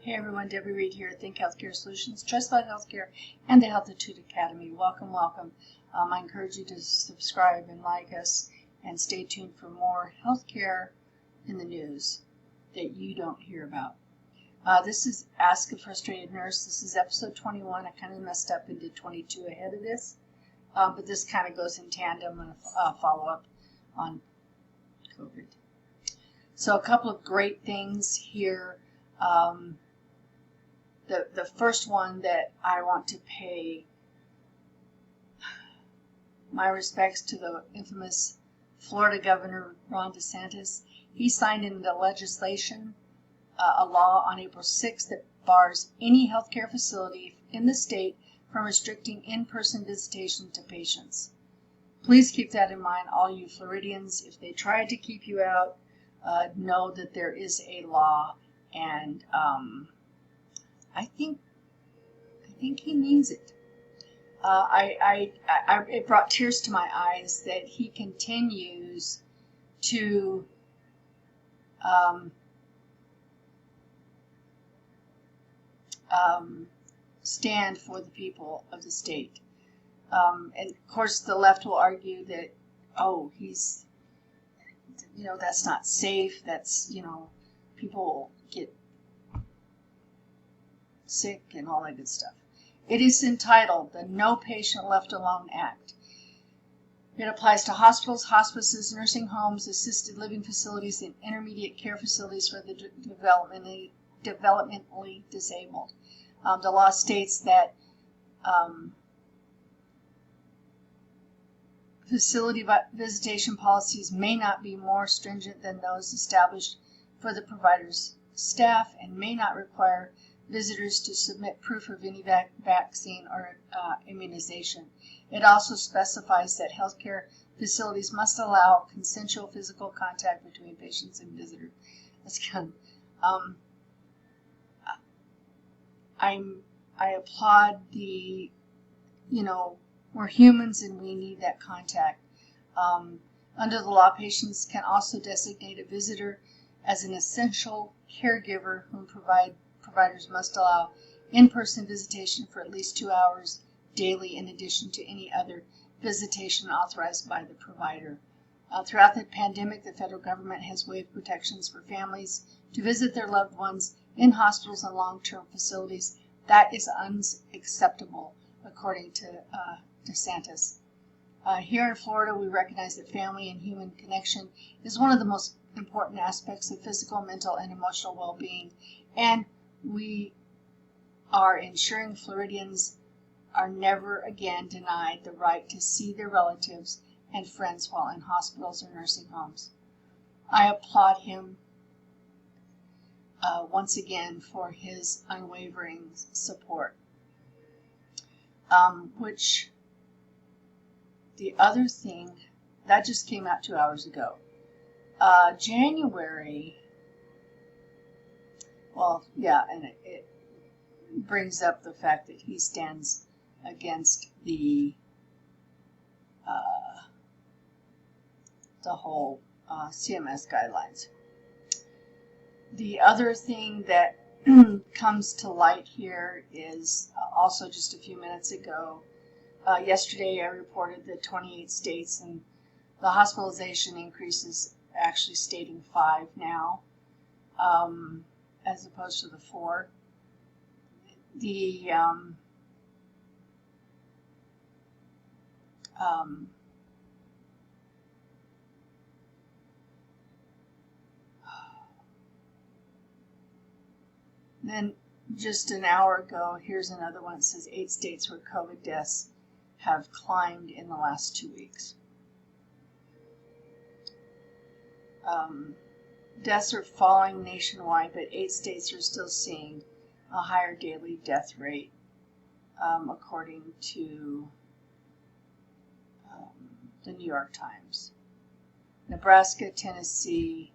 Hey everyone, Debbie Reed here at Think Healthcare Solutions, Trust About Healthcare, and the Healthitude Academy. Welcome, welcome. I encourage you to subscribe and like us, and stay tuned for more healthcare in the news that you don't hear about. This is Ask a Frustrated Nurse. This is episode 21. I kind of messed up and did 22 ahead of this, but this kind of goes in tandem. I'm going to follow up on COVID. So a couple of great things here. The first one that I want to pay my respects to the infamous Florida Governor Ron DeSantis. He signed into legislation a law on April 6th that bars any healthcare facility in the state from restricting in-person visitation to patients. Please keep that in mind, all you Floridians. If they tried to keep you out, know that there is a law, and I think he means it. It brought tears to my eyes that he continues to stand for the people of the state. And of course, the left will argue that, he's, that's not safe. That's, people get sick and all that good stuff. It is entitled the No Patient Left Alone Act. It applies to hospitals, hospices, nursing homes, assisted living facilities, and intermediate care facilities for the developmentally disabled. The law states that facility visitation policies may not be more stringent than those established for the provider's staff and may not require visitors to submit proof of any vaccine or immunization. It also specifies that healthcare facilities must allow consensual physical contact between patients and visitors. That's kind of, I applaud the, we're humans and we need that contact. Under the law, patients can also designate a visitor as an essential caregiver whom providers must allow in-person visitation for at least 2 hours daily in addition to any other visitation authorized by the provider. Throughout the pandemic, the federal government has waived protections for families to visit their loved ones in hospitals and long-term facilities. That is unacceptable, according to DeSantis. Here in Florida, we recognize that family and human connection is one of the most important aspects of physical, mental, and emotional well-being, and we are ensuring Floridians are never again denied the right to see their relatives and friends while in hospitals or nursing homes. I applaud him once again for his unwavering support. Which the other thing that just came out 2 hours ago. January. Well, yeah, and it brings up the fact that he stands against the whole CMS guidelines. The other thing that comes to light here is also just a few minutes ago. Yesterday, I reported that 28 states and the hospitalization increases actually stating 5 now. As opposed to the 4. Then just an hour ago, here's another one that says 8 states where COVID deaths have climbed in the last 2 weeks. Deaths are falling nationwide, but 8 states are still seeing a higher daily death rate, according to the New York Times. Nebraska, Tennessee,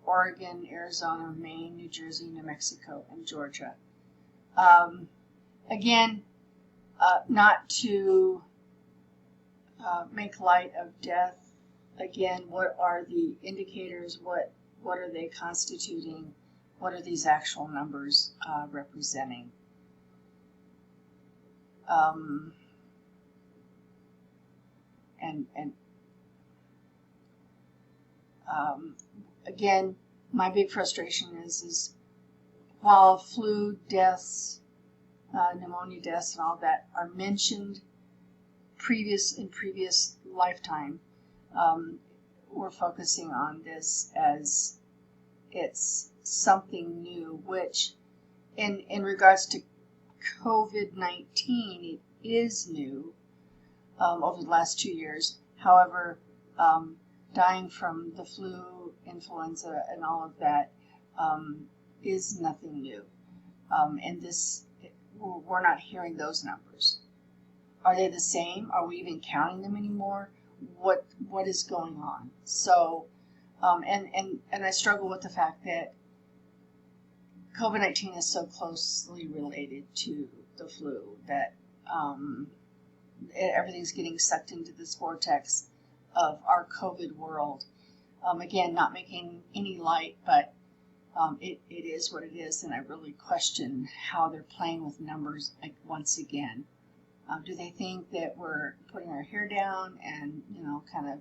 Oregon, Arizona, Maine, New Jersey, New Mexico, and Georgia. Again, not to make light of death. Again, what are the indicators? What are they constituting? what are these actual numbers representing? Again, my big frustration is while flu deaths, pneumonia deaths, and all that are mentioned in previous lifetime, we're focusing on this as it's something new, which in regards to COVID-19, it is new over the last 2 years. However, dying from the flu, influenza, and all of that is nothing new. And we're not hearing those numbers. Are they the same? Are we even counting them anymore? What is going on? So, and I struggle with the fact that COVID-19 is so closely related to the flu that everything's getting sucked into this vortex of our COVID world. Again, not making any light, but it is what it is, and I really question how they're playing with numbers once again. Do they think that we're putting our hair down and, kind of,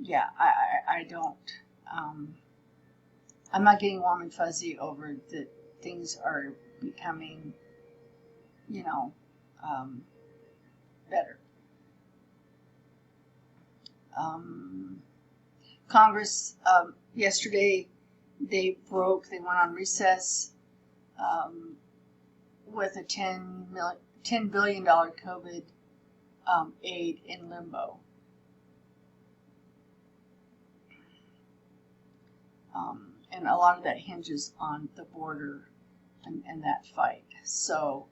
yeah, I don't, I'm not getting warm and fuzzy over that things are becoming, better. Congress, yesterday, they went on recess with a $10 billion COVID aid in limbo. And a lot of that hinges on the border and that fight. So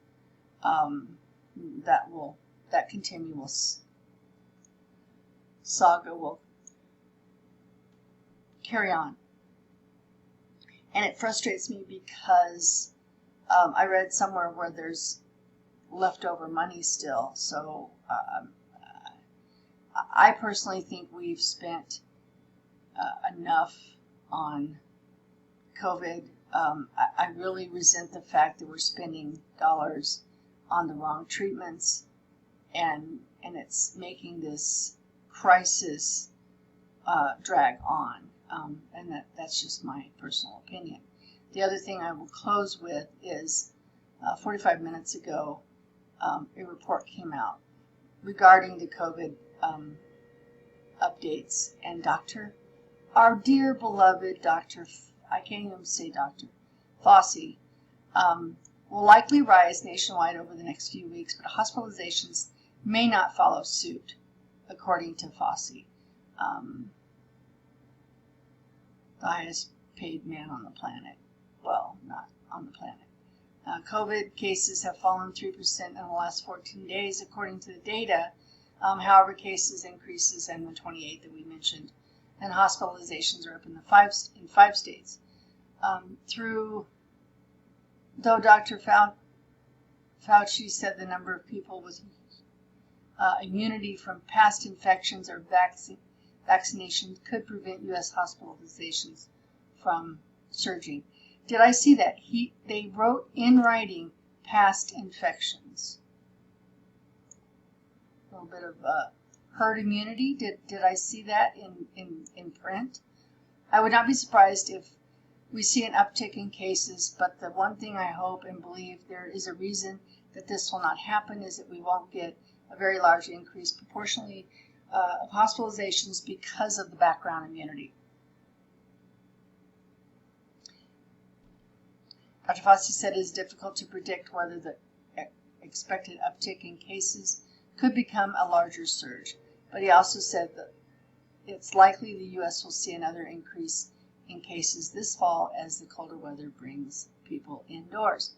that continuous saga will carry on. And it frustrates me because I read somewhere where there's leftover money still. So I personally think we've spent enough on COVID. I really resent the fact that we're spending dollars on the wrong treatments, and it's making this crisis drag on. And that's just my personal opinion. The other thing I will close with is 45 minutes ago, a report came out regarding the COVID updates, and our dear beloved Dr. I can't even say Dr. Fauci, will likely rise nationwide over the next few weeks, but hospitalizations may not follow suit, according to Fauci, the highest paid man on the planet. Well, not on the planet. COVID cases have fallen 3% in the last 14 days, according to the data. However, cases increases in the 28 that we mentioned, and hospitalizations are up in five states. Though Dr. Fauci said the number of people with immunity from past infections or vaccination could prevent U.S. hospitalizations from surging. Did I see that? They wrote in writing past infections. A little bit of herd immunity. Did I see that in print? I would not be surprised if we see an uptick in cases, but the one thing I hope and believe there is a reason that this will not happen is that we won't get a very large increase proportionally of hospitalizations because of the background immunity. Dr. Fauci said it is difficult to predict whether the expected uptick in cases could become a larger surge, but he also said that it's likely the U.S. will see another increase in cases this fall as the colder weather brings people indoors.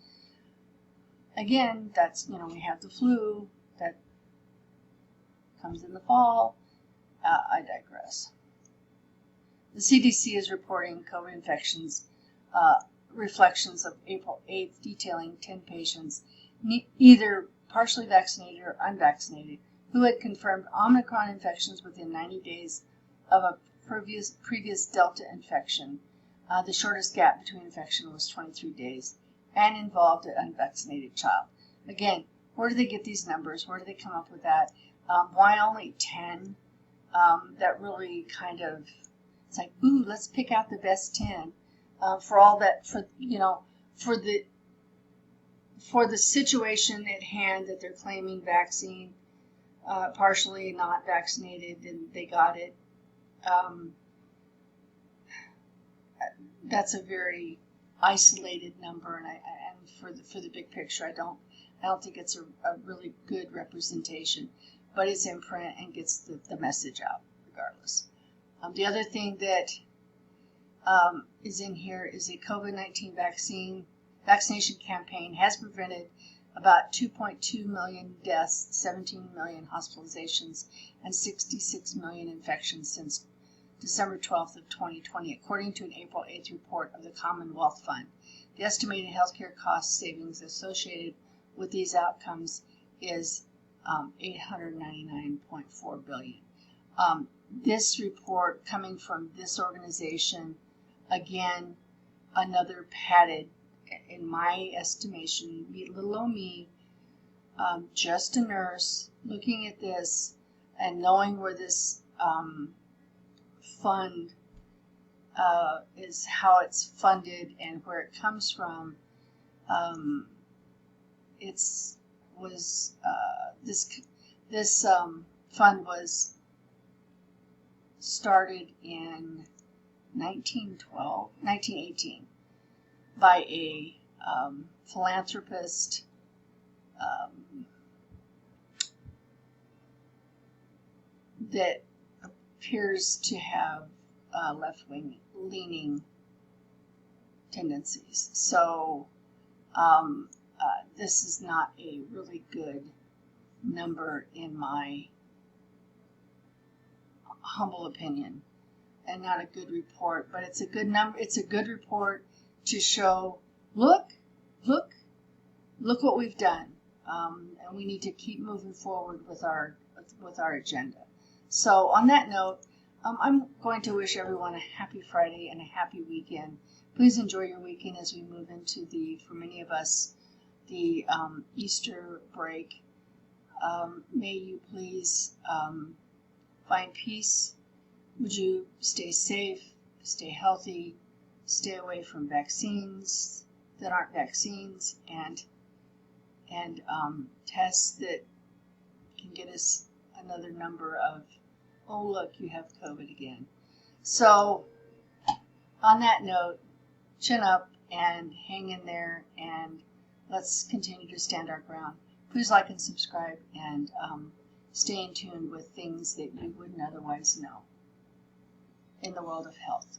Again, that's, we have the flu that comes in the fall. I digress. The CDC is reporting COVID infections reflections of April 8th, detailing 10 patients, either partially vaccinated or unvaccinated, who had confirmed Omicron infections within 90 days of a previous Delta infection. The shortest gap between infection was 23 days and involved an unvaccinated child. Again, where do they get these numbers? Where do they come up with that? Why only 10? That really kind of, it's like, ooh, let's pick out the best 10 for all that, for the situation at hand that they're claiming vaccine, partially not vaccinated, and they got it. That's a very isolated number, and for the big picture, I don't think it's a really good representation, but it's in print and gets the message out regardless. The other thing that is in here is a COVID-19 vaccination campaign has prevented about 2.2 million deaths, 17 million hospitalizations, and 66 million infections since December 12th of 2020, according to an April 8th report of the Commonwealth Fund. The estimated healthcare cost savings associated with these outcomes is $899.4 billion. This report coming from this organization, again, another padded, in my estimation, little old me, just a nurse, looking at this and knowing where this fund is, how it's funded and where it comes from. This fund was started in 1918 by a philanthropist, that appears to have left-wing leaning tendencies. So this is not a really good number in my humble opinion, and not a good report, but it's a good number. It's a good report to show, look what we've done, and we need to keep moving forward with our agenda. So on that note, I'm going to wish everyone a happy Friday and a happy weekend. Please enjoy your weekend as we move into for many of us, the Easter break. May you please find peace. Would you stay safe, stay healthy, stay away from vaccines that aren't vaccines, and tests that can get us another number of, oh look, you have COVID again. So on that note, chin up and hang in there, and let's continue to stand our ground. Please like and subscribe, and stay in tune with things that you wouldn't otherwise know in the world of health.